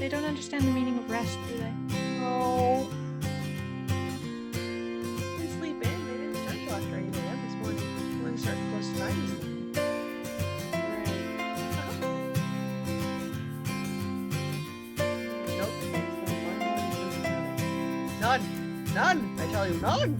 They don't understand the meaning of rest, do they? Oh. They sleep in. They didn't start till after 8 a.m. this morning. They started close to 9 this morning. Nope. None. None. I tell you, none.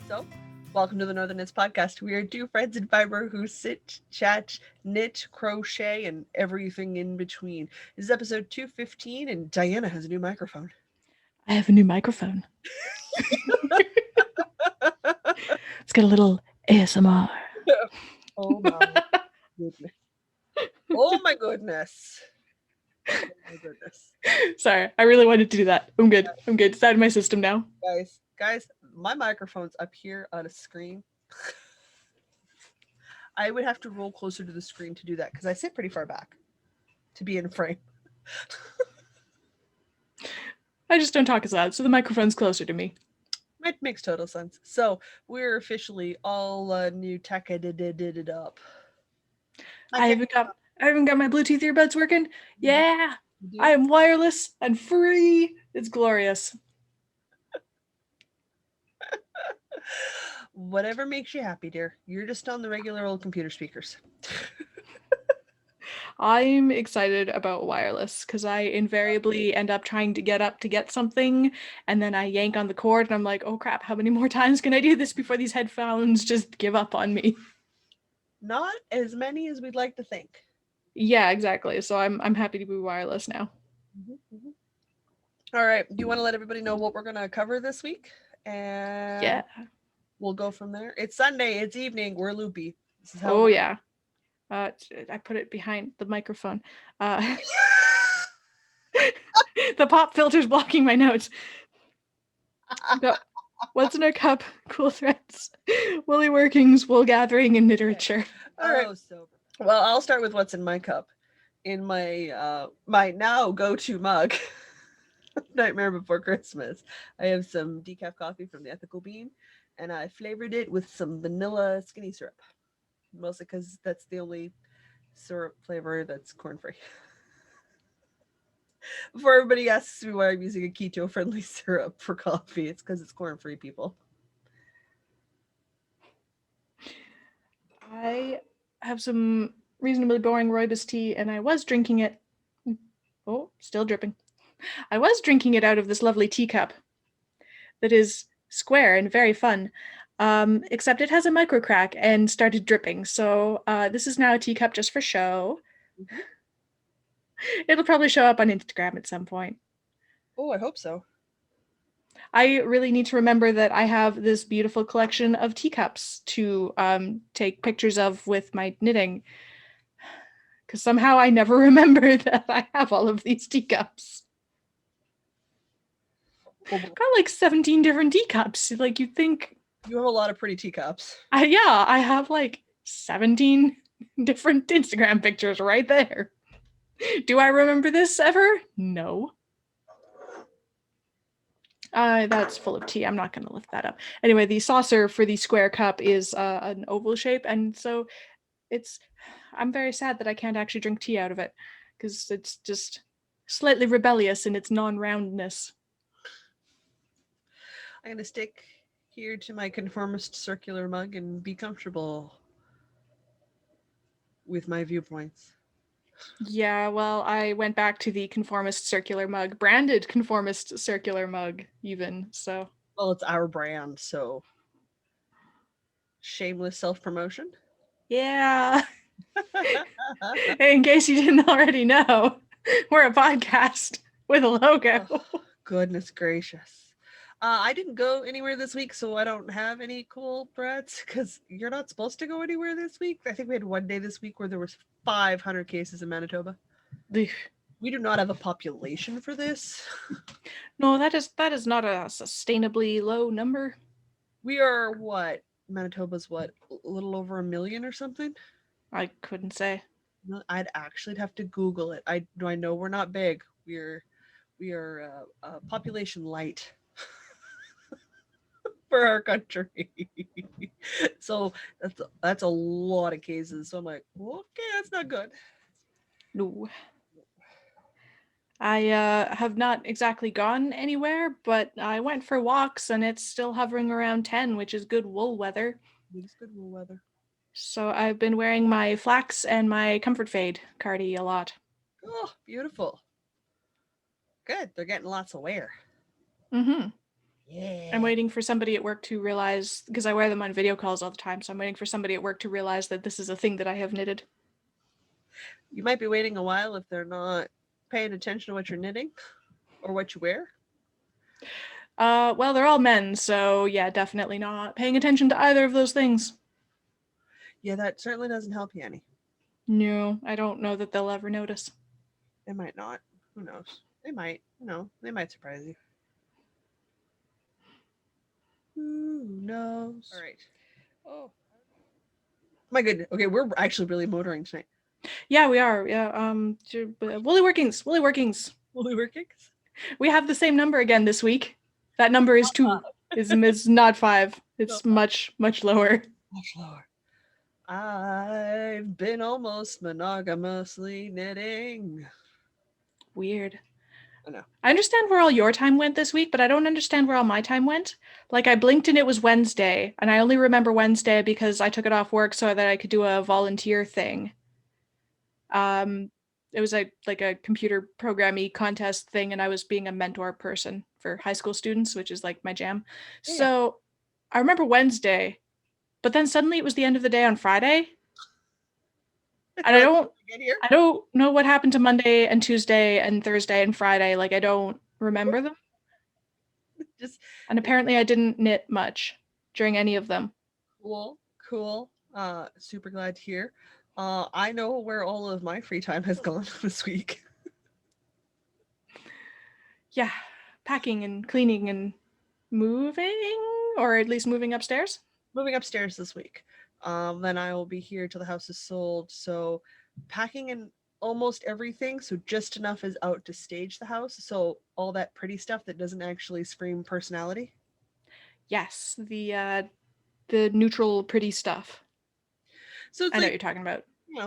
So, welcome to the Northern Knits Podcast. We are two friends in fibre who sit, chat, knit, crochet, and everything in between. This is episode 215, and Diana has a new microphone. I have a new microphone. It's got a little ASMR. Oh my goodness. Oh my goodness. Oh my goodness. Sorry, I really wanted to do that. I'm good. It's out of my system now. Guys, my microphone's up here on a screen. I would have to roll closer to the screen to do that because I sit pretty far back to be in frame. I just don't talk as loud, so the microphone's closer to me. It makes total sense. So we're officially all new tech edited up. I haven't got my Bluetooth earbuds working. Yeah, I am wireless and free. It's glorious. Whatever makes you happy, dear. You're just on the regular old computer speakers. I'm excited about wireless because I invariably end up trying to get something, and then I yank on the cord and I'm like, oh crap, how many more times can I do this before these headphones just give up on me? Not as many as we'd like to think. Yeah, exactly. So I'm happy to be wireless now. All right. Do you want to let everybody know what we're going to cover this week? And yeah, we'll go from there. It's Sunday. It's evening. We're loopy. This is how yeah. I put it behind the microphone. The pop filter's blocking my notes. What's in our cup? Cool threads, woolly workings, wool gathering, and literature. All right. Well, I'll start with what's in my cup. In my my now go-to mug, Nightmare Before Christmas, I have some decaf coffee from the Ethical Bean, and I flavored it with some vanilla skinny syrup. Mostly because that's the only syrup flavor that's corn-free. Before everybody asks me why I'm using a keto-friendly syrup for coffee, it's because it's corn-free, people. I have some reasonably boring rooibos tea, and I was drinking it. Oh, still dripping. I was drinking it out of this lovely teacup that is square and very fun, except it has a micro crack and started dripping. So this is now a teacup just for show. Mm-hmm. It'll probably show up on Instagram at some point. Oh, I hope so. I really need to remember that I have this beautiful collection of teacups to take pictures of with my knitting, because somehow I never remember that I have all of these teacups. Got like 17 different teacups. Like, you'd think you have a lot of pretty teacups. Yeah, I have like 17 different Instagram pictures right there. Do I remember this ever? No. That's full of tea. I'm not going to lift that up. Anyway, the saucer for the square cup is an oval shape, and so I'm very sad that I can't actually drink tea out of it, because it's just slightly rebellious in its non-roundness. I'm going to stick here to my conformist circular mug and be comfortable with my viewpoints. Yeah, well, I went back to the conformist circular mug, branded conformist circular mug, even, so. Well, it's our brand, so. Shameless self-promotion? Yeah. In case you didn't already know, we're a podcast with a logo. Oh, goodness gracious. I didn't go anywhere this week, so I don't have any cool threads, because you're not supposed to go anywhere this week. I think we had one day this week where there was 500 cases in Manitoba. We do not have a population for this. No, that is not a sustainably low number. We are what? Manitoba's what? A little over 1 million or something? I couldn't say. I'd actually have to Google it. I know we're not big. We are population light. for our country. So that's a lot of cases. So I'm like, okay, that's not good. No. I have not exactly gone anywhere, but I went for walks and it's still hovering around 10, which is good wool weather. It is good wool weather. So I've been wearing my flax and my comfort fade cardi a lot. Oh, beautiful. Good. They're getting lots of wear. Mm-hmm. Yeah. I'm waiting for somebody at work to realize, because I wear them on video calls all the time, so I'm waiting for somebody at work to realize that this is a thing that I have knitted. You might be waiting a while if they're not paying attention to what you're knitting or what you wear. Well, they're all men, so yeah, definitely not paying attention to either of those things. Yeah, that certainly doesn't help you any. No, I don't know that they'll ever notice. They might not. Who knows? They might. They might surprise you. Who knows? All right. Oh my goodness. Okay, we're actually really motoring tonight. Yeah, we are. Yeah. Woolly Workings. Woolly Workings. Will we work it? We have the same number again this week. That number is 2. It's not 5. It's much lower. Much lower. I've been almost monogamously knitting. Weird. I know. I understand where all your time went this week, but I don't understand where all my time went. Like, I blinked and it was Wednesday, and I only remember Wednesday because I took it off work so that I could do a volunteer thing. It was like a computer programming contest thing, and I was being a mentor person for high school students, which is like my jam. Yeah. So I remember Wednesday, but then suddenly it was the end of the day on Friday. And I don't know what happened to Monday and Tuesday and Thursday and Friday. Like, I don't remember them. And apparently I didn't knit much during any of them. Cool. Super glad to hear. I know where all of my free time has gone this week. Yeah, packing and cleaning and moving, or at least moving upstairs. Moving upstairs this week. Then I will be here till the house is sold. So packing and almost everything, so just enough is out to stage the house. So all that pretty stuff that doesn't actually scream personality. Yes, the neutral pretty stuff. So it's I know what you're talking about.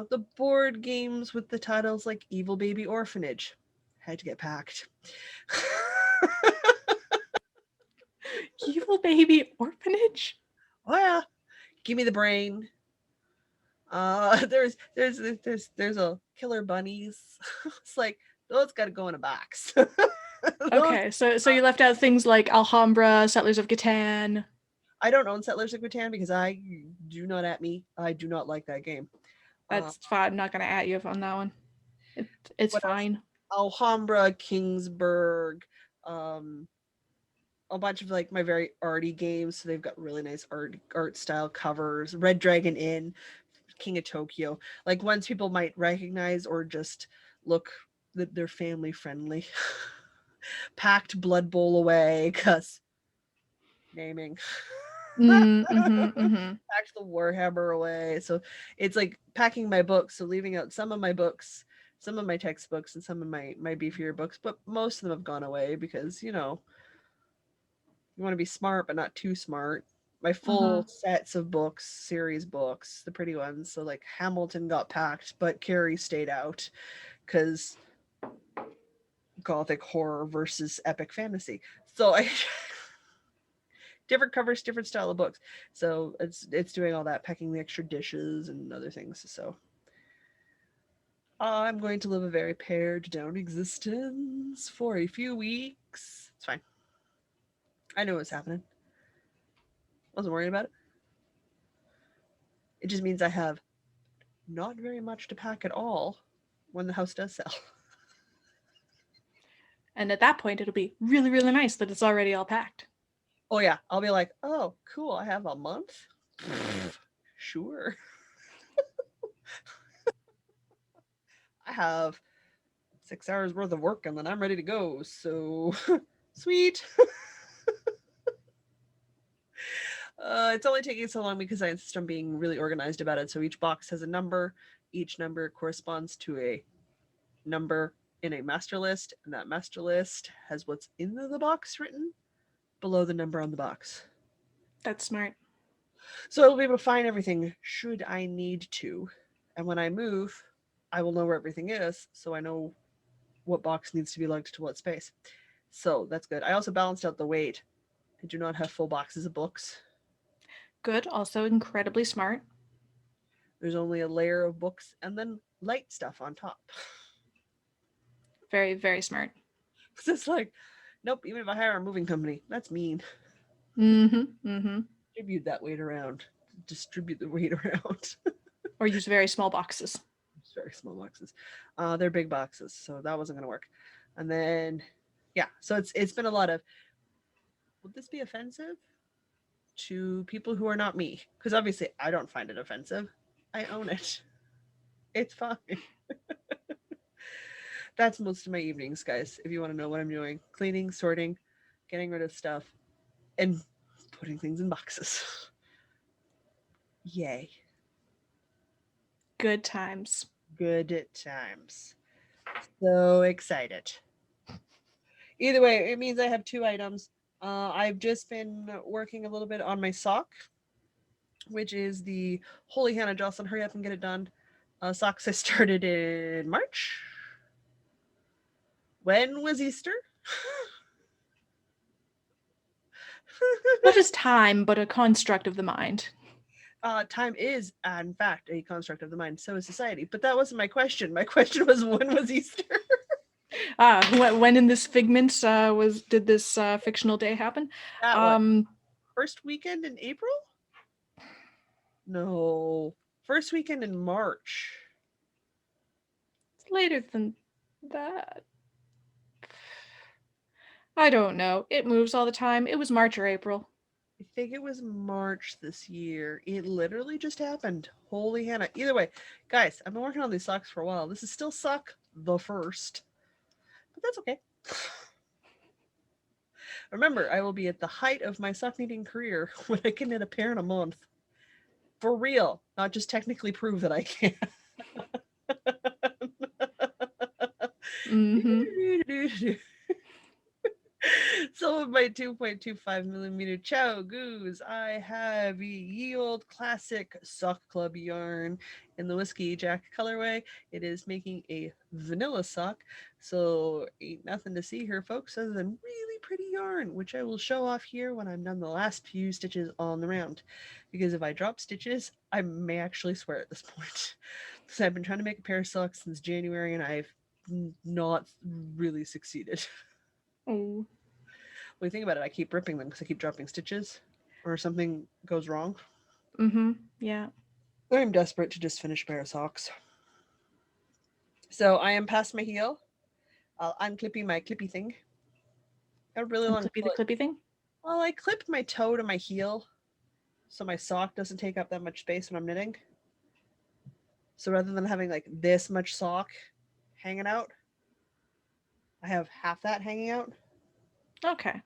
The board games with the titles like Evil Baby Orphanage had to get packed. Evil Baby Orphanage? Oh yeah. Give me the brain. There's a Killer Bunnies. It's like those got to go in a box. Okay, so you left out things like Alhambra, Settlers of Catan. I don't own Settlers of Catan because I do not like that game. That's fine. I'm not gonna at you on that one. It's fine. Alhambra, Kingsburg, a bunch of like my very arty games. So they've got really nice art style covers. Red Dragon Inn, King of Tokyo, like ones people might recognize or just look that they're family friendly. Packed Blood Bowl away because naming. Packed the Warhammer away. So it's like packing my books, so leaving out some of my books, some of my textbooks, and some of my beefier books, but most of them have gone away because you want to be smart but not too smart. My full sets of books, series books, the pretty ones. So like Hamilton got packed, but Carrie stayed out because gothic horror versus epic fantasy. So I different covers, different style of books. So it's doing all that, packing the extra dishes and other things. So I'm going to live a very pared down existence for a few weeks. It's fine. I knew what was happening. Wasn't worried about it. It just means I have not very much to pack at all when the house does sell. And at that point, it'll be really, really nice that it's already all packed. Oh yeah, I'll be like, oh, cool, I have a month? Sure. I have 6 hours worth of work and then I'm ready to go. So sweet. It's only taking so long because I insist on being really organized about it. So each box has a number. Each number corresponds to a number in a master list, and that master list has what's in the box written below the number on the box. That's smart. So I'll be able to find everything should I need to. And when I move, I will know where everything is, so I know what box needs to be lugged to what space. So that's good. I also balanced out the weight. I do not have full boxes of books. Good. Also incredibly smart. There's only a layer of books and then light stuff on top. Very, very smart. It's just like, nope, even if I hire a moving company, that's mean. Mm-hmm. Mm-hmm. Distribute that weight around. Distribute the weight around. Or use very small boxes. It's very small boxes. They're big boxes, so that wasn't gonna work. And then yeah, so it's been a lot of, would this be offensive to people who are not me? Because obviously I don't find it offensive. I own it. It's fine. That's most of my evenings, guys. If you want to know what I'm doing, cleaning, sorting, getting rid of stuff, and putting things in boxes. Yay. Good times. Good times. So excited. Either way, it means I have 2 items. I've just been working a little bit on my sock, which is the Holy Hannah Jocelyn, hurry up and get it done. Socks I started in March. When was Easter? What is time but a construct of the mind? Time is, in fact, a construct of the mind. So is society. But that wasn't my question. My question was, when was Easter? When in this figment did this fictional day happen? That one. First weekend in April? No. First weekend in March. It's later than that. I don't know. It moves all the time. It was March or April. I think it was March this year. It literally just happened. Holy Hannah. Either way, guys, I've been working on these socks for a while. This is still sock the first, but that's okay. Remember, I will be at the height of my sock knitting career when I can knit a pair in a month. For real, not just technically prove that I can. Mm-hmm. Some of my 2.25 millimeter Chow Goose. I have ye old classic sock club yarn in the Whiskey Jack colorway. It is making a vanilla sock, so ain't nothing to see here, folks, other than really pretty yarn, which I will show off here when I'm done the last few stitches on the round. Because if I drop stitches, I may actually swear at this point. Because I've been trying to make a pair of socks since January and I've not really succeeded. Oh. When you think about it, I keep ripping them because I keep dropping stitches or something goes wrong. Mm-hmm. Yeah. I'm desperate to just finish a pair of socks. So I am past my heel. I'll unclippy my clippy thing. Got a really long Clippy the foot. clippy thing? Well, I clipped my toe to my heel so my sock doesn't take up that much space when I'm knitting. So rather than having like this much sock hanging out, I have half that hanging out. Okay.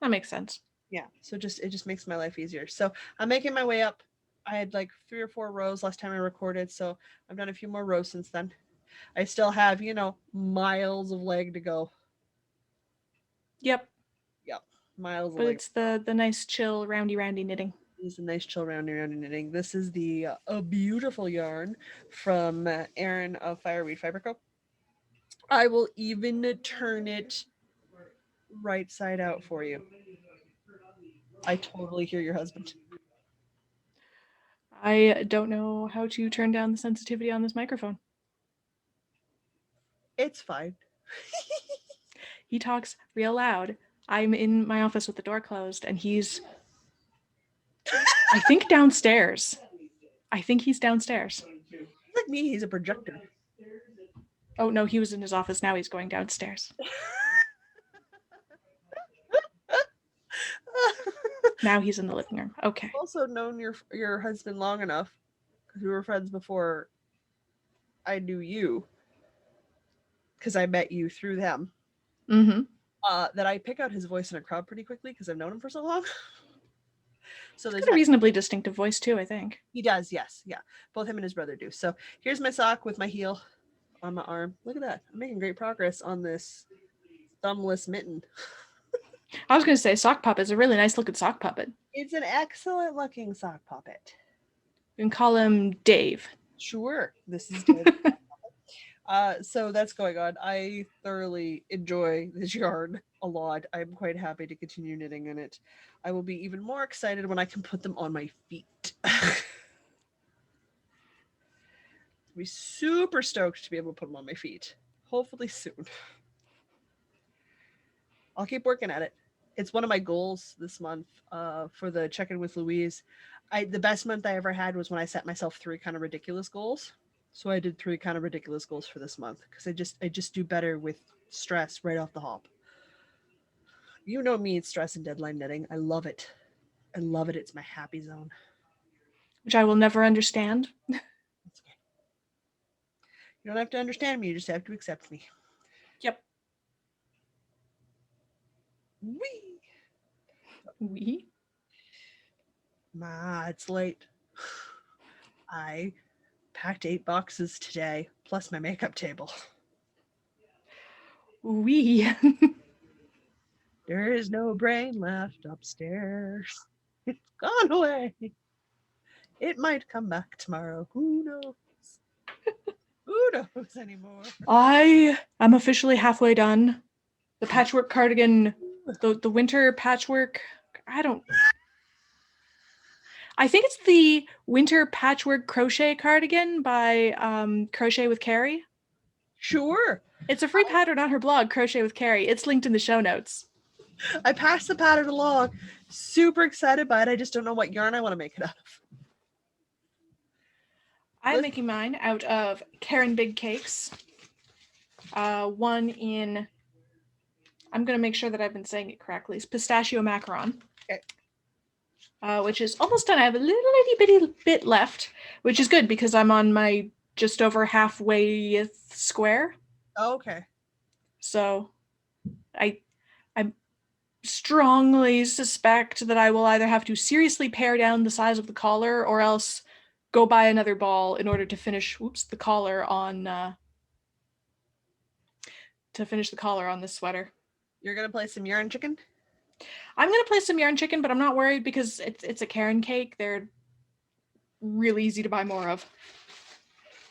That makes sense. Yeah, so it just makes my life easier. So I'm making my way up. I had like 3 or 4 rows last time I recorded, so I've done a few more rows since then. I still have, miles of leg to go. Yep. Miles of But leg. it's the nice chill roundy knitting. This is a nice chill roundy knitting. This is the a beautiful yarn from Erin of Fireweed Fiber Co. I will even turn it right side out for you. I totally hear your husband. I don't know how to turn down the sensitivity on this microphone. It's fine. He talks real loud. I'm in my office with the door closed, and he's, I think, downstairs. I think he's downstairs. Like me, he's a projector. Oh, no, he was in his office. Now he's going downstairs. Now he's in the living room. Okay. I've also known your husband long enough, because we were friends before I knew you, because I met you through them, Mm-hmm. that I pick out his voice in a crowd pretty quickly because I've known him for so long. So He's got a reasonably distinctive voice too, I think. He does, yes. Yeah. Both him and his brother do. So here's my sock with my heel on my arm. Look at that. I'm making great progress on this thumbless mitten. I was going to say sock puppet is a really nice looking sock puppet. It's an excellent looking sock puppet. You can call him Dave. Sure, this is Dave. So that's going on. I thoroughly enjoy this yarn a lot. I'm quite happy to continue knitting in it. I will be even more excited when I can put them on my feet. Be super stoked to be able to put them on my feet. Hopefully soon. I'll keep working at it. It's one of my goals this month for the check-in with Louise. The best month I ever had was when I set myself 3 kind of ridiculous goals. So I did 3 kind of ridiculous goals for this month because I just do better with stress right off the hop. You know me, it's stress and deadline knitting. I love it. I love it. It's my happy zone. Which I will never understand. It's okay. You don't have to understand me. You just have to accept me. Yep. Whee! We? Ma, it's late. I packed 8 boxes today, plus my makeup table. We. There is no brain left upstairs. It's gone away. It might come back tomorrow. Who knows? Who knows anymore? I am officially halfway done. The patchwork cardigan, the winter patchwork. I think it's the winter patchwork crochet cardigan by Crochet with Carrie. Sure. It's a free pattern on her blog, Crochet with Carrie. It's linked in the show notes. I passed the pattern along. Super excited by it. I just don't know what yarn I want to make it out of. I'm making mine out of Karen Big Cakes. One in, I'm going to make sure that I've been saying it correctly, it's pistachio macaron. Okay. Which is almost done. I have a little itty bitty bit left, which is good because I'm on my just over halfway square. Oh, okay. So I strongly suspect that I will either have to seriously pare down the size of the collar or else go buy another ball in order to finish the collar on this sweater. You're gonna play some yarn chicken? I'm gonna play some yarn chicken, but I'm not worried because it's a Karen cake. They're really easy to buy more of.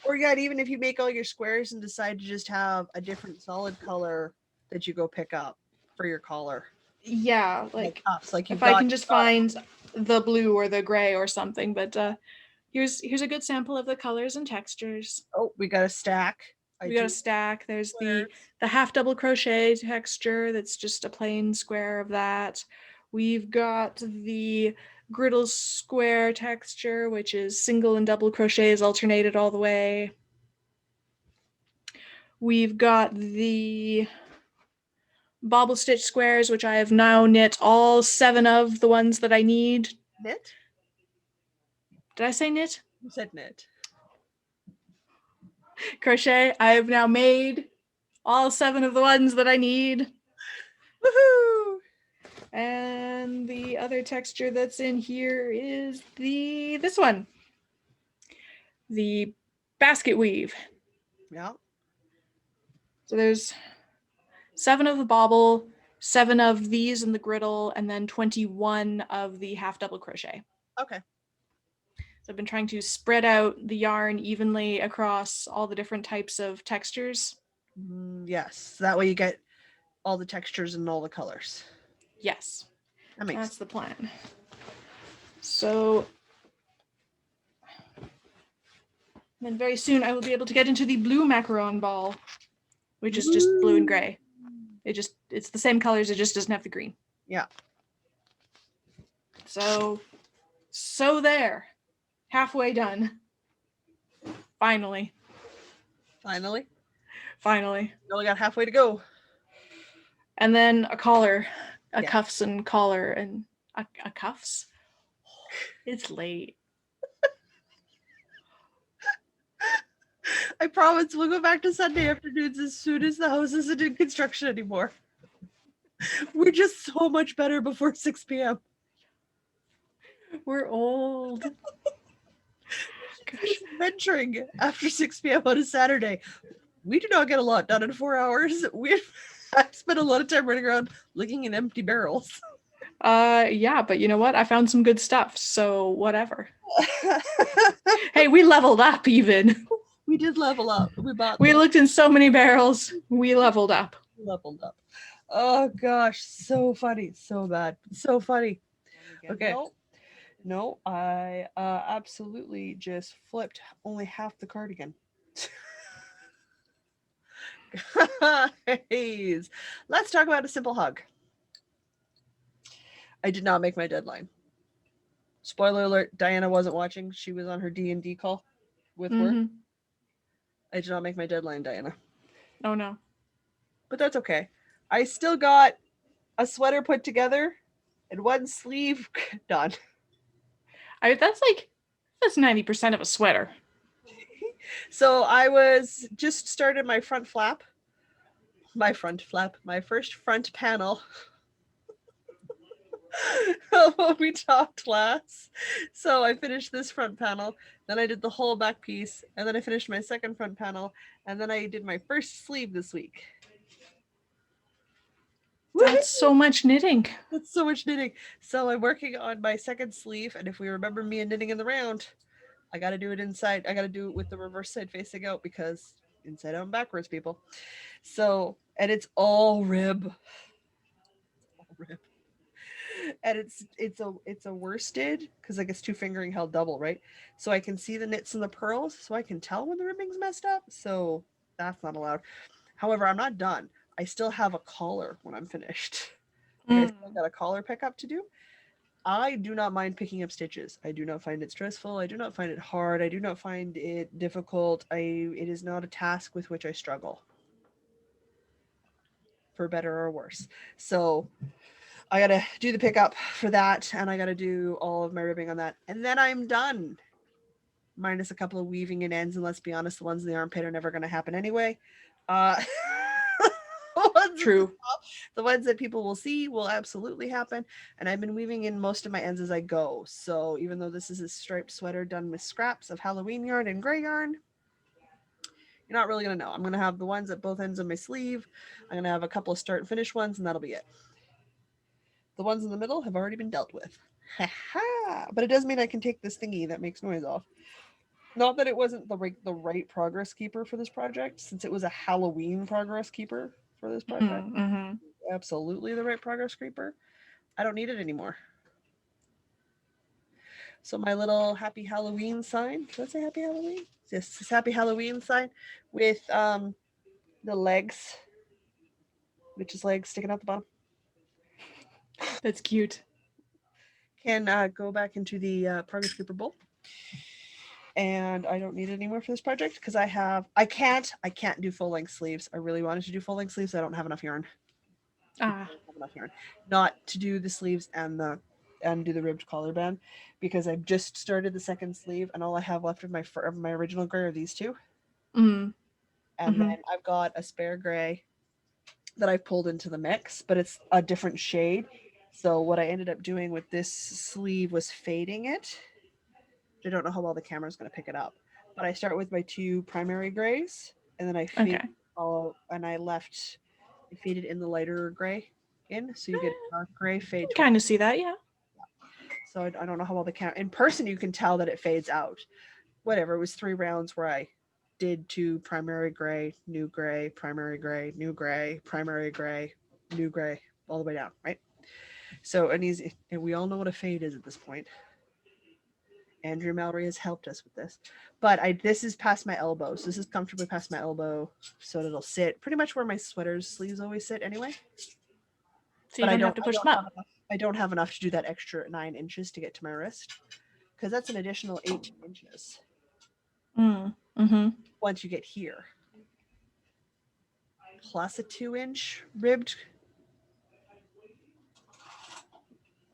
Or yet, even if you make all your squares and decide to just have a different solid color that you go pick up for your collar. Yeah, like cups, like if I can just find the blue or the gray or something. But here's a good sample of the colors and textures. Oh, we got a stack. We got a stack. There's the half double crochet texture that's just a plain square of that. We've got the griddle square texture, which is single and double crochets alternated all the way. We've got the bobble stitch squares, which I have now knit all 7 of the ones that I need. Knit? Did I say knit? You said knit. Crochet. I have now made all 7 of the ones that I need. Woohoo! And the other texture that's in here is this one. The basket weave. Yeah. So there's 7 of the bobble, 7 of these in the griddle, and then 21 of the half double crochet. Okay. So I've been trying to spread out the yarn evenly across all the different types of textures. Yes, that way you get all the textures and all the colors. Yes, that's sense. The plan. So then very soon I will be able to get into the blue macaron ball, which is just blue and gray. It's the same colors, it just doesn't have the green. Yeah. So there. Halfway done. Finally. You Finally. only got halfway to go. And then a collar, cuffs and collar and a cuffs. It's late. I promise we'll go back to Sunday afternoons as soon as the house isn't in construction anymore. We're just so much better before 6 p.m. We're old. Gosh. Venturing after 6 p.m. on a Saturday. We do not get a lot done in 4 hours. I've spent a lot of time running around looking in empty barrels. Yeah, but you know what? I found some good stuff, so whatever. Hey, we leveled up even. We did level up. We bought We them. looked in so many barrels. We leveled up. Leveled up. Oh gosh, so funny, so bad, so funny. Okay. No, I absolutely just flipped only half the cardigan. Guys, let's talk about a simple hug. I did not make my deadline. Spoiler alert: Diana wasn't watching. She was on her D&D call with work. Mm-hmm. I did not make my deadline, Diana. Oh no. But that's okay. I still got a sweater put together and one sleeve done. That's 90% of a sweater. So I was just started my front flap. My first front panel when we talked last. So I finished this front panel, then I did the whole back piece, and then I finished my second front panel, and then I did my first sleeve this week. That's so much knitting. That's so much knitting. So I'm working on my second sleeve, and if we remember me and knitting in the round, I got to do it inside. I got to do it with the reverse side facing out because inside out and backwards, people. So, and it's all rib. All rib. And it's a worsted because like it's two fingering held double, right? So I can see the knits and the pearls, so I can tell when the ribbing's messed up. So that's not allowed. However, I'm not done. I still have a collar when I'm finished. Like I still got a collar pickup to do. I do not mind picking up stitches. I do not find it stressful. I do not find it hard. I do not find it difficult. It is not a task with which I struggle, for better or worse. So I gotta do the pickup for that, and I gotta do all of my ribbing on that, and then I'm done. Minus a couple of weaving and ends, and let's be honest, the ones in the armpit are never going to happen anyway. Uh, True. The ones that people will see will absolutely happen, and I've been weaving in most of my ends as I go. So even though this is a striped sweater done with scraps of Halloween yarn and gray yarn, you're not really going to know. I'm going to have the ones at both ends of my sleeve. I'm going to have a couple of start and finish ones, and that'll be it. The ones in the middle have already been dealt with. But it does mean I can take this thingy that makes noise off. Not that it wasn't the right progress keeper for this project, since it was a Halloween progress keeper for this project. Mm-hmm. Absolutely the right progress keeper. I don't need it anymore. So my little happy Halloween sign. Did I say happy Halloween? Yes, this happy Halloween sign with the legs, witch's legs sticking out the bottom. That's cute. Can go back into the progress keeper bowl. And I don't need it anymore for this project because I can't do full length sleeves. I really wanted to do full length sleeves. I don't have enough yarn. Not to do the sleeves and do the ribbed collar band because I've just started the second sleeve and all I have left of my original gray are these two. Mm. And then I've got a spare gray that I've pulled into the mix, but it's a different shade. So what I ended up doing with this sleeve was fading it. I don't know how well the camera's going to pick it up, but I start with my two primary grays, and then I fade and I faded in the lighter gray in, so you get dark gray fade. Kind of see that, yeah. So I don't know how well the camera in person you can tell that it fades out. Whatever, it was 3 rounds where I did 2 primary gray, new gray, primary gray, new gray, primary gray, new gray, all the way down, right? So and we all know what a fade is at this point. Andrea Mallory has helped us with this, but this is past my elbow, so this is comfortably past my elbow, so it'll sit pretty much where my sweater's sleeves always sit anyway. So you don't have to push them up. I don't have enough to do that extra 9 inches to get to my wrist, because that's an additional 18 inches. Once you get here, plus a 2-inch ribbed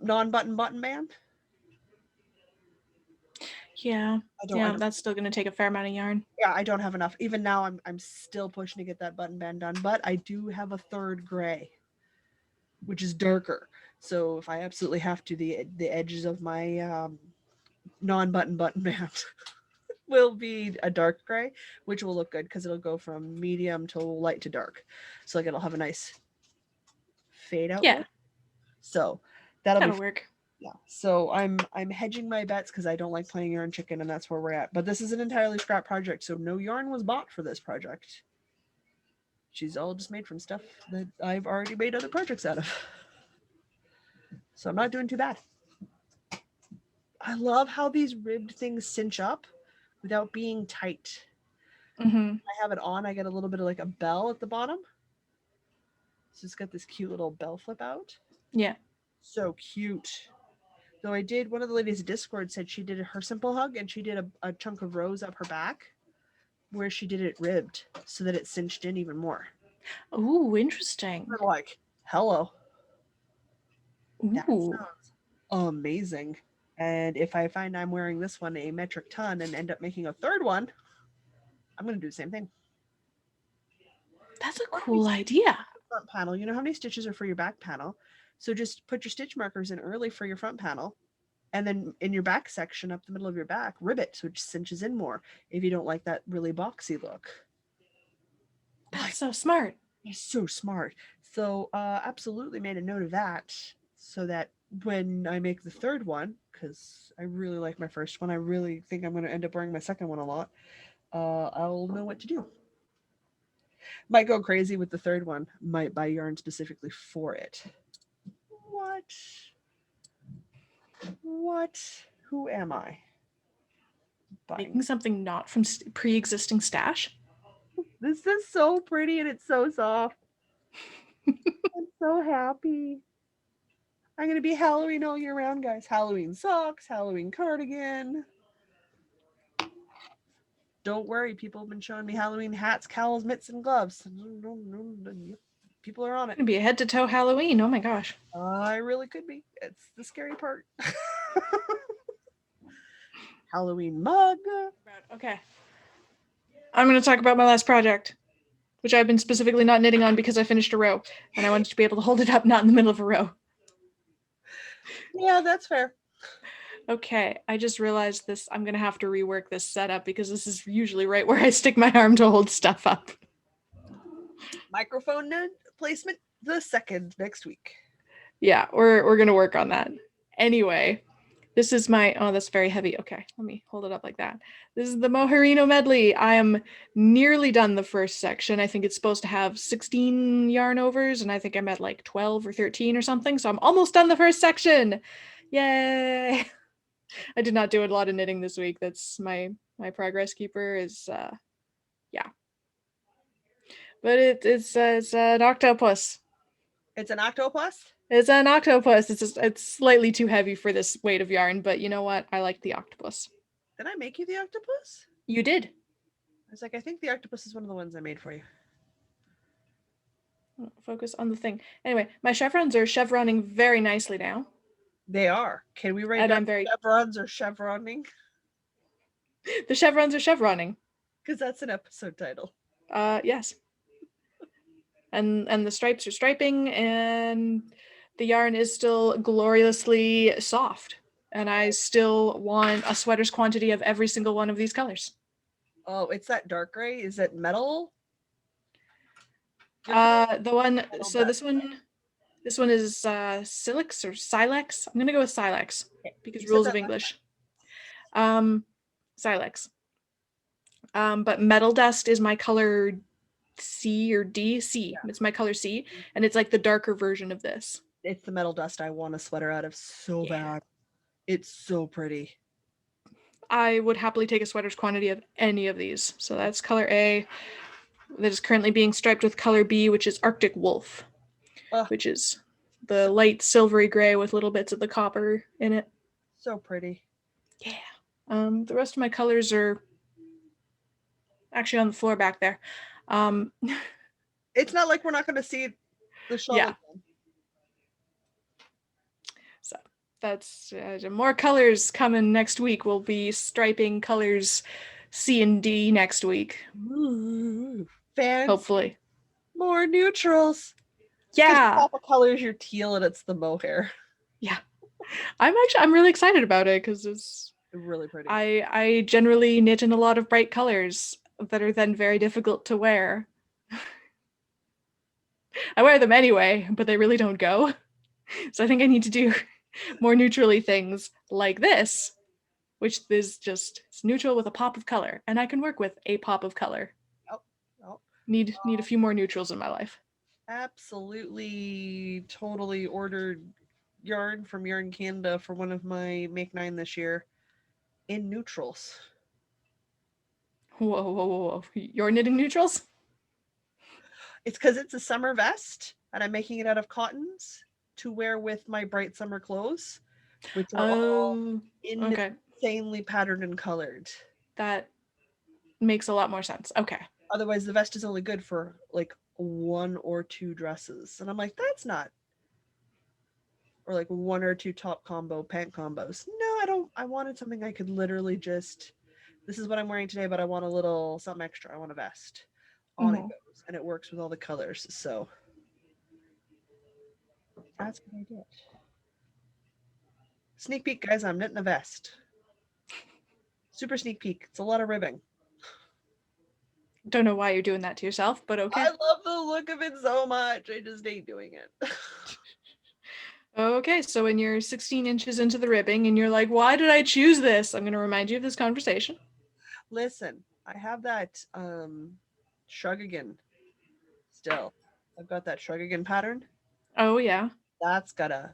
non-button band. Yeah, that's still going to take a fair amount of yarn. Yeah, I don't have enough. Even now, I'm still pushing to get that button band done, but I do have a 3rd gray, which is darker. So if I absolutely have to, the edges of my non-button band will be a dark gray, which will look good because it'll go from medium to light to dark. So like it'll have a nice fade out. Yeah. So That'll be That'll work. yeah. So I'm hedging my bets because I don't like playing yarn chicken, and that's where we're at. But this is an entirely scrap project, so no yarn was bought for this project. She's all just made from stuff that I've already made other projects out of. So I'm not doing too bad. I love how these ribbed things cinch up without being tight. Mm-hmm. I have it on, I get a little bit of like a bell at the bottom. So it's got this cute little bell flip out. Yeah. So cute. Though I did, one of the ladies at Discord said she did her simple hug and she did a chunk of rose up her back where she did it ribbed so that it cinched in even more. Ooh, interesting. I'm like, hello. That Ooh. sounds amazing. And if I find I'm wearing this one a metric ton and end up making a third one, I'm going to do the same thing. That's a cool idea. Front panel, you know how many stitches are for your back panel? So just put your stitch markers in early for your front panel, and then in your back section up the middle of your back, ribbit so it cinches in more if you don't like that really boxy look. That's so smart. It's so smart. So absolutely made a note of that so that when I make the third one, because I really like my first one, I really think I'm going to end up wearing my second one a lot, I'll know what to do. Might go crazy with the third one, might buy yarn specifically for it. What? Who am I? Making something not from pre-existing stash? This is so pretty and it's so soft. I'm so happy. I'm going to be Halloween all year round, guys. Halloween socks, Halloween cardigan. Don't worry, people have been showing me Halloween hats, cowls, mitts, and gloves. People are on it. It's gonna be a head-to-toe Halloween. Oh my gosh. I really could be. It's the scary part. Halloween mug. Okay. I'm going to talk about my last project, which I've been specifically not knitting on because I finished a row, and I wanted to be able to hold it up not in the middle of a row. Yeah, that's fair. Okay, I just realized this. I'm going to have to rework this setup because this is usually right where I stick my arm to hold stuff up. Microphone placement the second next week. Yeah, we're going to work on that. Anyway, this is my, oh, that's very heavy. Okay, let me hold it up like that. This is the Moherino medley. I am nearly done the first section. I think it's supposed to have 16 yarn overs, and I think I'm at like 12 or 13 or something. So I'm almost done the first section. Yay! I did not do a lot of knitting this week. That's my progress keeper is, yeah. But it's an octopus. It's an octopus? It's an octopus. It's slightly too heavy for this weight of yarn, but you know what? I like the octopus. Did I make you the octopus? You did. I was like, I think the octopus is one of the ones I made for you. Focus on the thing. Anyway, my chevrons are chevronning very nicely now. They are. Can we write down chevrons or chevronning? The chevrons are chevronning. Because that's an episode title. Yes. And the stripes are striping, and the yarn is still gloriously soft. And I still want a sweater's quantity of every single one of these colors. Oh, it's that dark gray. Is it metal? The one. So this one is Silex or Silex. I'm gonna go with Silex because rules of English. Silex. But Metal Dust is my color C or D. C. Yeah. It's my color C, and it's like the darker version of this. It's the Metal Dust I want a sweater out of so bad. It's so pretty. I would happily take a sweater's quantity of any of these. So that's color A. That is currently being striped with color B, which is Arctic Wolf, which is the light silvery gray with little bits of the copper in it. So pretty. Yeah. The rest of my colors are actually on the floor back there. It's not like we're not going to see the shawl again. So that's more colors coming next week. We'll be striping colors C and D next week. Ooh, fancy. Hopefully. More neutrals. Yeah. Pop of colors, you're teal and it's the mohair. Yeah. I'm really excited about it because it's really pretty. I generally knit in a lot of bright colors that are then very difficult to wear. I wear them anyway, but they really don't go. So I think I need to do more neutrally things like this, which is just it's neutral with a pop of color, and I can work with a pop of color. Oh, oh. Need a few more neutrals in my life. Absolutely, totally ordered yarn from Yarn Canada for one of my Make Nine this year in neutrals. Whoa, whoa, whoa, whoa! You're knitting neutrals? It's because it's a summer vest and I'm making it out of cottons to wear with my bright summer clothes, which are all Oh, okay. insanely patterned and colored. That makes a lot more sense. Okay. Otherwise, the vest is only good for like one or two dresses. And I'm like, that's not. Or like one or two top combo pant combos. No, I don't. I wanted something I could literally just. This is what I'm wearing today, but I want a little something extra. I want a vest. On it goes, and it works with all the colors. So that's what I did. Sneak peek, guys. I'm knitting a vest. Super sneak peek. It's a lot of ribbing. Don't know why you're doing that to yourself, but okay. I love the look of it so much. I just hate doing it. Okay, so when you're 16 inches into the ribbing and you're like, why did I choose this? I'm going to remind you of this conversation. Listen, I have that shrug again still. I've got that shrug again pattern. Oh yeah. That's gotta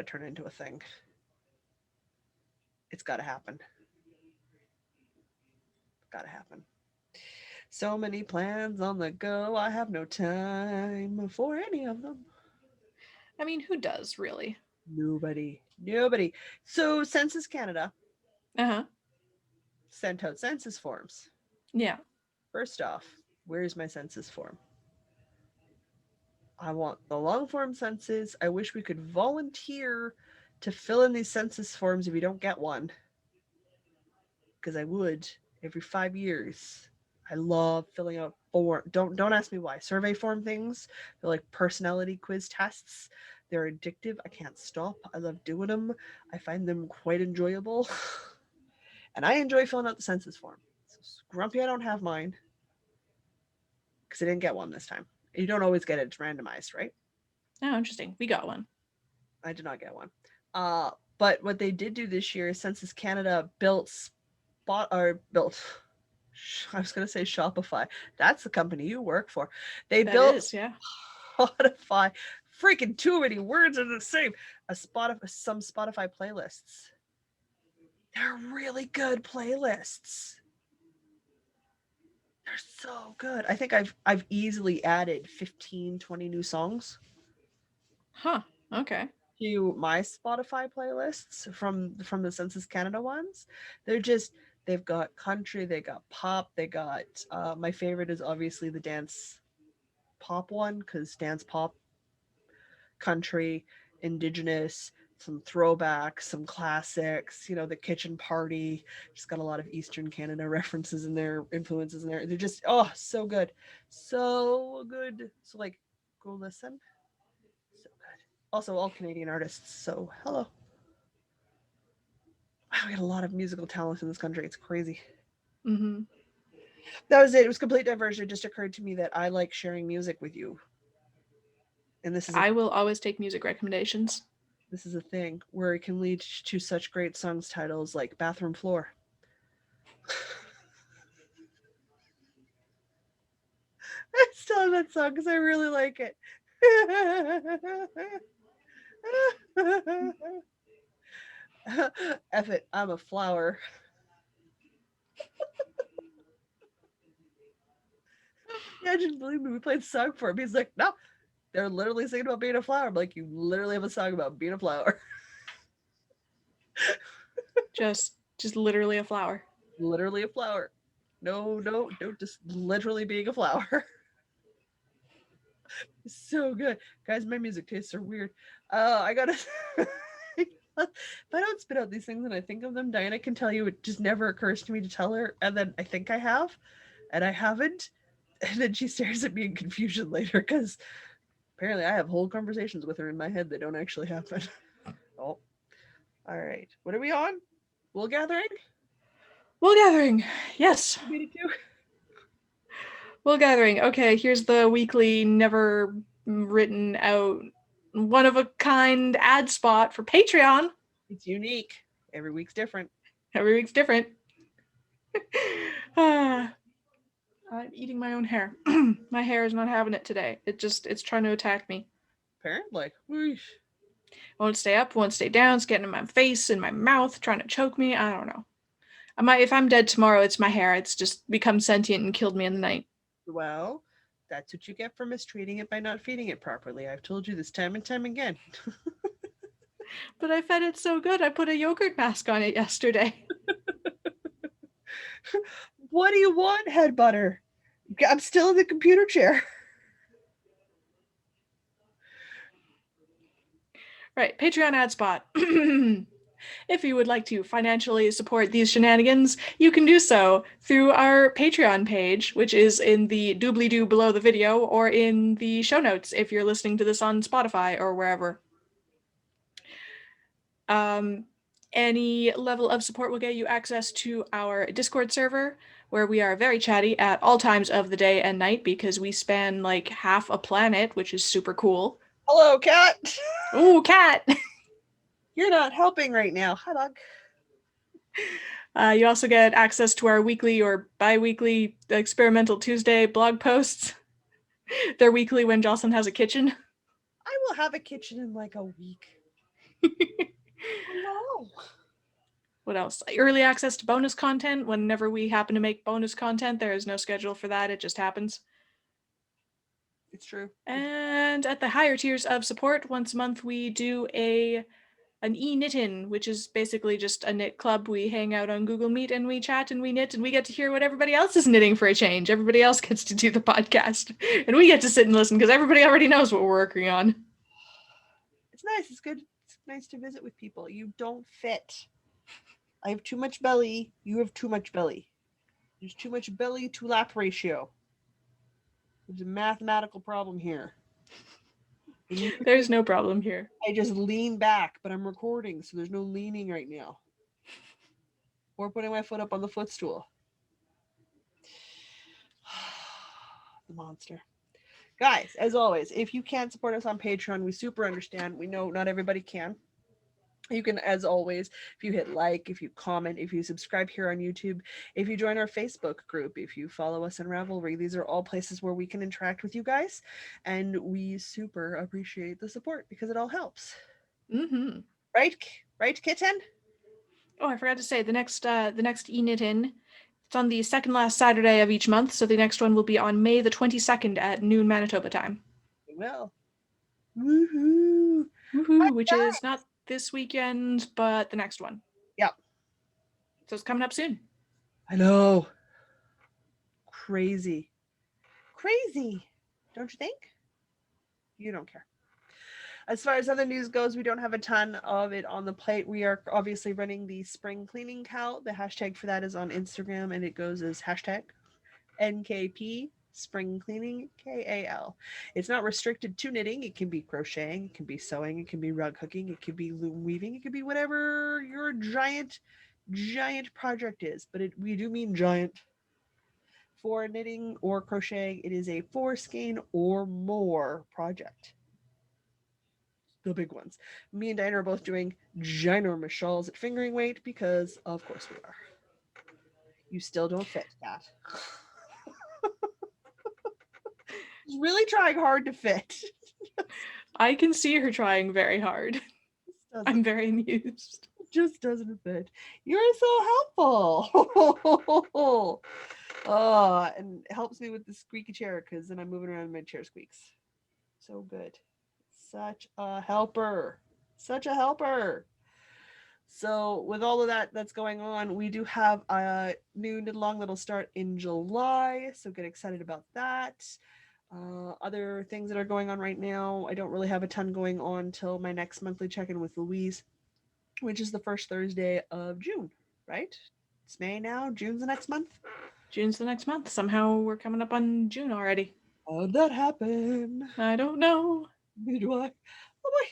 turn into a thing. It's gotta happen. Gotta happen. So many plans on the go. I have no time for any of them. I mean, who does really? Nobody. So Census Canada sent out census forms. Yeah. First off, where's my census form? I want the long form census. I wish we could volunteer to fill in these census forms if you don't get one. Because I would every 5 years. I love filling out don't ask me why. Survey form things. They're like personality quiz tests. They're addictive. I can't stop. I love doing them. I find them quite enjoyable. And I enjoy filling out the census form. So grumpy I don't have mine. Because I didn't get one this time. You don't always get it. It's randomized, right? Oh, interesting. We got one. I did not get one. But what they did do this year is Census Canada built I was going to say Shopify. That's the company you work for. They built Spotify. Freaking too many words are the same. Some Spotify playlists. They're really good playlists. They're so good. I think I've easily added 15, 20 new songs. Huh. Okay. To my Spotify playlists from the Census Canada ones. They've got country, they got pop, they got my favorite is obviously the dance pop one, because dance pop, country, indigenous, some throwbacks, some classics, the kitchen party, just got a lot of Eastern Canada references in there, influences in there. They're just so good. So like, go listen. So good. Also all Canadian artists, so hello. Wow, we got a lot of musical talent in this country. It's crazy. Mm-hmm. That was it. It was complete diversion. It just occurred to me that I like sharing music with you. And I will always take music recommendations. This is a thing where it can lead to such great songs titles like Bathroom Floor. I still have that song because I really like it. F it, I'm a flower. Yeah, just believe me, we played the song for him. He's like, no, they're literally singing about being a flower. I'm like, you literally have a song about being a flower. just literally a flower. Literally a flower. No, just literally being a flower. So good. Guys, my music tastes are weird. I gotta if I don't spit out these things and I think of them, Diana can tell you it just never occurs to me to tell her, and then I think I have, and I haven't, and then she stares at me in confusion later because apparently I have whole conversations with her in my head that don't actually happen. Oh, all right. What are we on? Wool gathering? Wool gathering. Yes. Wool gathering. Okay, here's the weekly, never written out one-of-a-kind ad spot for Patreon. It's unique. Every week's different. Every week's different. I'm eating my own hair. My hair is not having it today. It's trying to attack me. Apparently. Whoosh. Won't stay up, won't stay down. It's getting in my face, in my mouth, trying to choke me. I don't know. If I'm dead tomorrow, it's my hair. It's just become sentient and killed me in the night. Well, that's what you get for mistreating it by not feeding it properly. I've told you this time and time again. But I fed it so good. I put a yogurt mask on it yesterday. What do you want, head butter? I'm still in the computer chair. Right, Patreon ad spot. If you would like to financially support these shenanigans, you can do so through our Patreon page, which is in the doobly-doo below the video, or in the show notes if you're listening to this on Spotify or wherever. Any level of support will get you access to our Discord server, where we are very chatty at all times of the day and night because we span like half a planet, which is super cool. Hello, cat. Ooh, cat! You're not helping right now. Hi, dog. You also get access to our weekly or bi-weekly Experimental Tuesday blog posts. They're weekly when Jocelyn has a kitchen. I will have a kitchen in like a week. Hello. What else? Early access to bonus content. Whenever we happen to make bonus content, there is no schedule for that. It just happens. It's true. And at the higher tiers of support, once a month we do an e-knitting, which is basically just a knit club. We hang out on Google Meet and we chat and we knit and we get to hear what everybody else is knitting for a change. Everybody else gets to do the podcast and we get to sit and listen because everybody already knows what we're working on. It's nice. It's good. It's nice to visit with people. You don't fit. I have too much belly. You have too much belly. There's too much belly to lap ratio. There's a mathematical problem here. There's no problem here. I just lean back, but I'm recording, so there's no leaning right now. Or putting my foot up on the footstool. The monster. Guys, as always, if you can't support us on Patreon, we super understand. We know not everybody can. You can, as always, if you hit like, if you comment, if you subscribe here on YouTube, if you join our Facebook group, if you follow us on Ravelry, these are all places where we can interact with you guys. And we super appreciate the support because it all helps. Mm-hmm. Right, kitten? Oh, I forgot to say, the next e-knit-in, it's on the second last Saturday of each month, so the next one will be on May the 22nd at noon Manitoba time. Well. Woohoo! Woohoo! Which is not this weekend, but the next one. Yep. So it's coming up soon. I know. Crazy. Don't you think? You don't care. As far as other news goes, we don't have a ton of it on the plate. We are obviously running the spring cleaning count. The hashtag for that is on Instagram, and it goes as hashtag NKP spring cleaning KAL. It's not restricted to knitting. It can be crocheting, it can be sewing, it can be rug hooking, it could be loom weaving, it could be whatever your giant project is. But we do mean giant. For knitting or crocheting, it is a 4 skein or more project. The big ones. Me and Diana are both doing ginormous shawls at fingering weight because of course we are. You still don't fit, Kat. She's really trying hard to fit. I can see her trying very hard. I'm very amused. It just doesn't fit. You're so helpful. And it helps me with the squeaky chair because then I'm moving around and my chair squeaks. So good. Such a helper. So with all of that that's going on, we do have a new knit along that'll start in July. So get excited about that. Other things that are going on right now, I don't really have a ton going on till my next monthly check-in with Louise, which is the first Thursday of June, right? It's May now. June's the next month. June's the next month. Somehow we're coming up on June already. How'd that happen? I don't know. Neither do I. Oh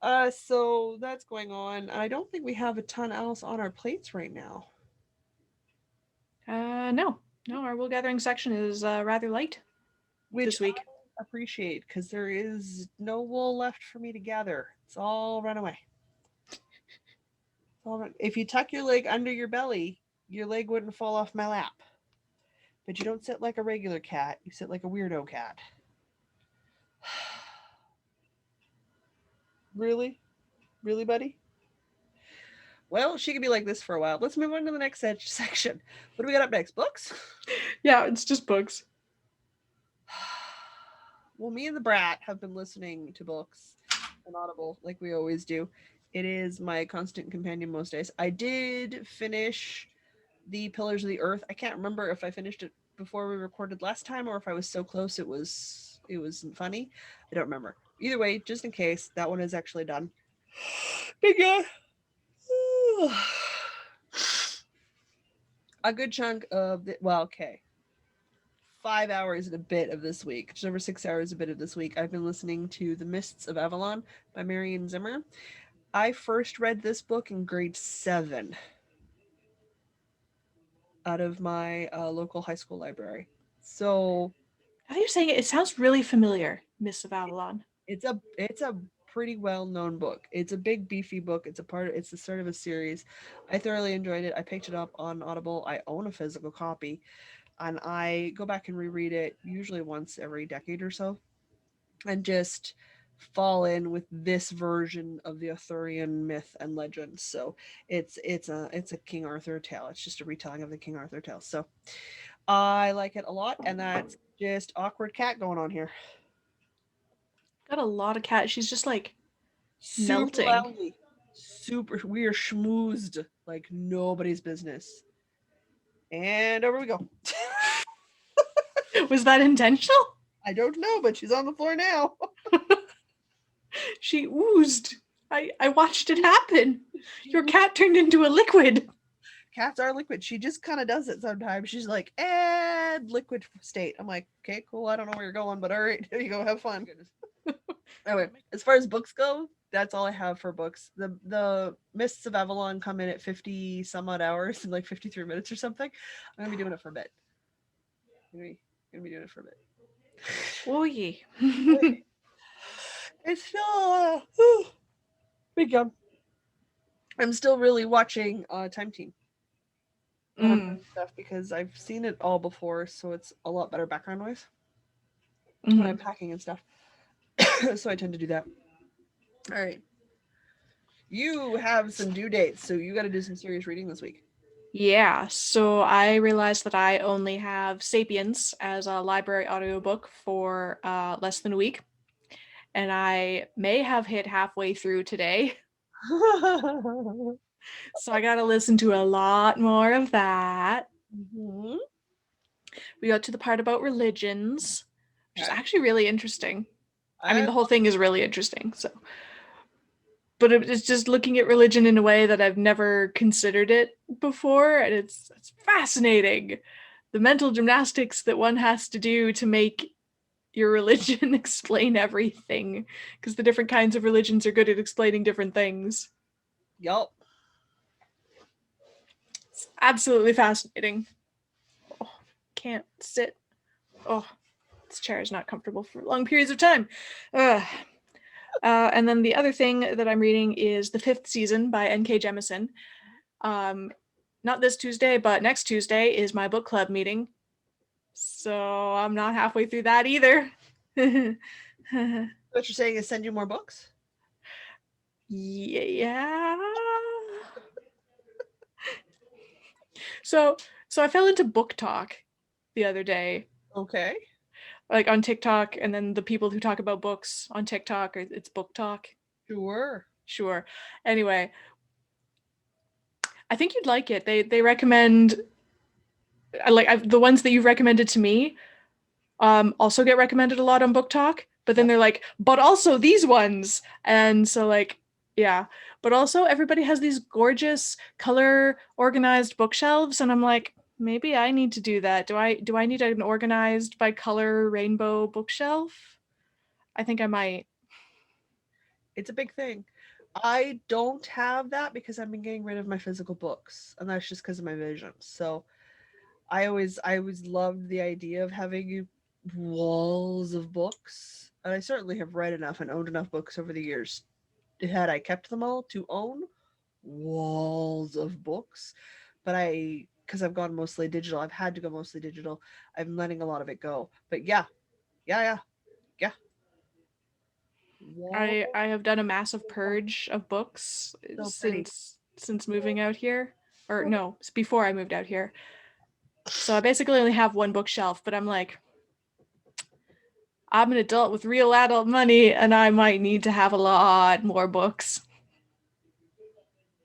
boy. So that's going on. I don't think we have a ton else on our plates right now. No. Our wool gathering section is rather light this week. appreciate because there is no wool left for me to gather. It's all run away. If you tuck your leg under your belly, your leg wouldn't fall off my lap. But you don't sit like a regular cat. You sit like a weirdo cat. Really? Really, buddy? Well, she could be like this for a while. Let's move on to the next section. What do we got up next? Books? Yeah, it's just books. Well, me and the brat have been listening to books on Audible like we always do. It is my constant companion most days. I did finish The Pillars of the Earth. I can't remember if I finished it before we recorded last time or if I was so close it wasn't funny. I don't remember. Either way, just in case, that one is actually done. But yeah. A good chunk of the, well, okay. 5 hours and a bit of this week, just over 6 hours a bit of this week, I've been listening to The Mists of Avalon by Marion Zimmer. I first read this book in grade 7 out of my local high school library. So How are you saying it? It sounds really familiar, Miss of Avalon. it's a pretty well known book. It's a big beefy book. It's the start of a series. I thoroughly enjoyed it. I picked it up on Audible. I own a physical copy, and I go back and reread it usually once every decade or so, and just fall in with this version of the Arthurian myth and legend. So it's a King Arthur tale. It's just a retelling of the King Arthur tale. So I like it a lot, and that's just awkward cat going on here. Got a lot of cat. She's just like Super melting. loudly. Super we are schmoozed like nobody's business. And over we go. Was that intentional? I don't know, but she's on the floor now. She oozed. I watched it happen. Your cat turned into a liquid. Cats are liquid. She just kind of does it sometimes. She's like, and liquid state. I'm like, okay, cool. I don't know where you're going, but all right, there you go. Have fun. Anyway, as far as books go, that's all I have for books. The Mists of Avalon come in at 50 some odd hours in like 53 minutes or something. I'm gonna be doing it for a bit. Gonna be doing it for a bit. Oh yeah. It's still big yawn. I'm still really watching Time Team stuff because I've seen it all before, so it's a lot better background noise when I'm packing and stuff. So I tend to do that. All right. You have some due dates, so you got to do some serious reading this week. Yeah, so I realized that I only have Sapiens as a library audiobook for less than a week. And I may have hit halfway through today. So I got to listen to a lot more of that. Mm-hmm. We got to the part about religions, which is actually really interesting. I mean, the whole thing is really interesting. So, but it's just looking at religion in a way that I've never considered it before, and it's fascinating. The mental gymnastics that one has to do to make your religion explain everything, because the different kinds of religions are good at explaining different things. Yup. It's absolutely fascinating. Oh, can't sit. Oh, this chair is not comfortable for long periods of time. And then the other thing that I'm reading is The Fifth Season by N.K. Jemisin. Not this Tuesday, but next Tuesday is my book club meeting. So I'm not halfway through that either. What you're saying is send you more books? Yeah. So I fell into book talk the other day. Okay. Like on TikTok, and then the people who talk about books on TikTok, it's book talk. Sure. Anyway, I think you'd like it. They recommend, the ones that you've recommended to me also get recommended a lot on book talk, but then they're like, but also these ones. And so like, yeah, but also everybody has these gorgeous color organized bookshelves, and I'm like, maybe I need to do that. Do I need an organized by color rainbow bookshelf? I think I might. It's a big thing. I don't have that because I've been getting rid of my physical books, and that's just because of my vision. So I always loved the idea of having walls of books. And I certainly have read enough and owned enough books over the years, had I kept them all, to own walls of books. But because I've gone mostly digital, I've had to go mostly digital. I'm letting a lot of it go. But yeah, yeah. I Wall, I have done a massive purge of books so pretty. since moving out here, or no, it's before I moved out here. So I basically only have one bookshelf, but I'm like, I'm an adult with real adult money, and I might need to have a lot more books.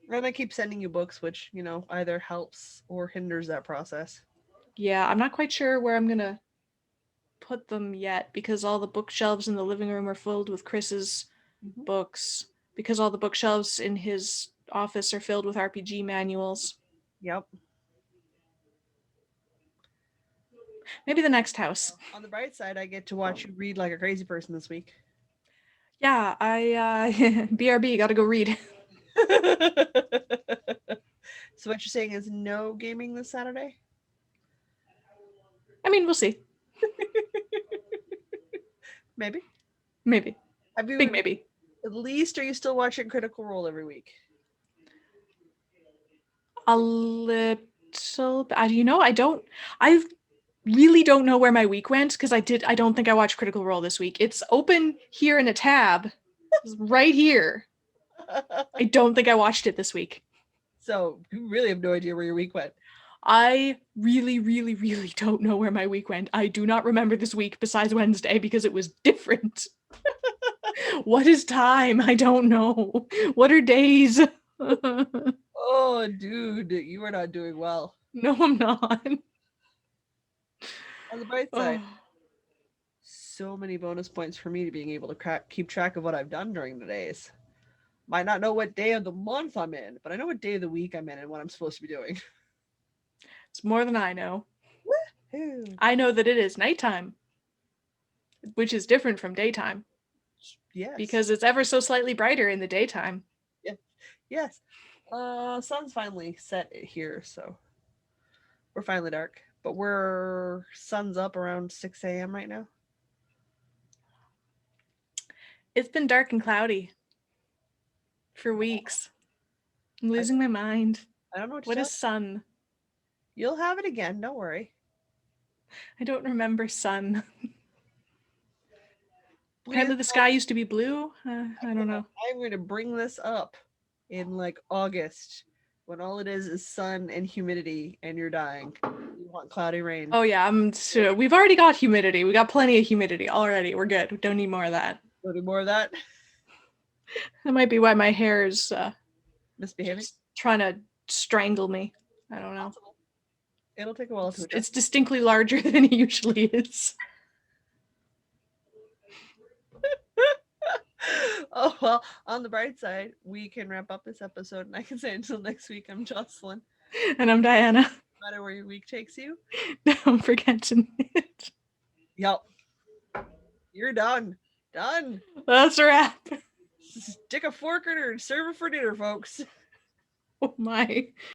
And I keep sending you books, which, either helps or hinders that process. Yeah, I'm not quite sure where I'm gonna put them yet because all the bookshelves in the living room are filled with Chris's Mhm. books, because all the bookshelves in his office are filled with RPG manuals. Yep. Maybe the next house. On the bright side, I get to watch you read like a crazy person this week. Yeah, I BRB, gotta go read. So what you're saying is no gaming this Saturday? I mean, we'll see. Maybe. Maybe. Have you Big maybe. At least are you still watching Critical Role every week? A little I really don't know where my week went because I don't think I watched Critical Role this week. It's open here in a tab. It's right here. I don't think I watched it this week. So you really have no idea where your week went. I really, really, really don't know where my week went. I do not remember this week besides Wednesday because it was different. What is time? I don't know. What are days? Oh, dude, you are not doing well. No, I'm not. On the bright side, so many bonus points for me to being able to keep track of what I've done during the days. Might not know what day of the month I'm in, but I know what day of the week I'm in and what I'm supposed to be doing. It's more than I know. Woo-hoo. I know that it is nighttime, which is different from daytime. Yes. Because it's ever so slightly brighter in the daytime. Yes. Sun's finally set here, so we're finally dark. But sun's up around 6 a.m. right now. It's been dark and cloudy for weeks. I'm losing my mind. I don't know What is sun? You'll have it again, don't worry. I don't remember sun. Apparently the sky used to be blue. I don't know. I'm going to bring this up in like August when all it is sun and humidity and you're dying. You want cloudy rain. Oh yeah, I'm sure. We've already got humidity. We got plenty of humidity already. We're good. We don't need more of that. Don't need more of that? That might be why my hair is misbehaving. Trying to strangle me. I don't know. It'll take a while to adjust. It's distinctly larger than it usually is. Oh, well, on the bright side, we can wrap up this episode and I can say until next week, I'm Jocelyn. And I'm Diana. No matter where your week takes you. Don't forget to knit. Yep. You're done. Done. That's a wrap. Stick a fork in her and serve it for dinner, folks. Oh my.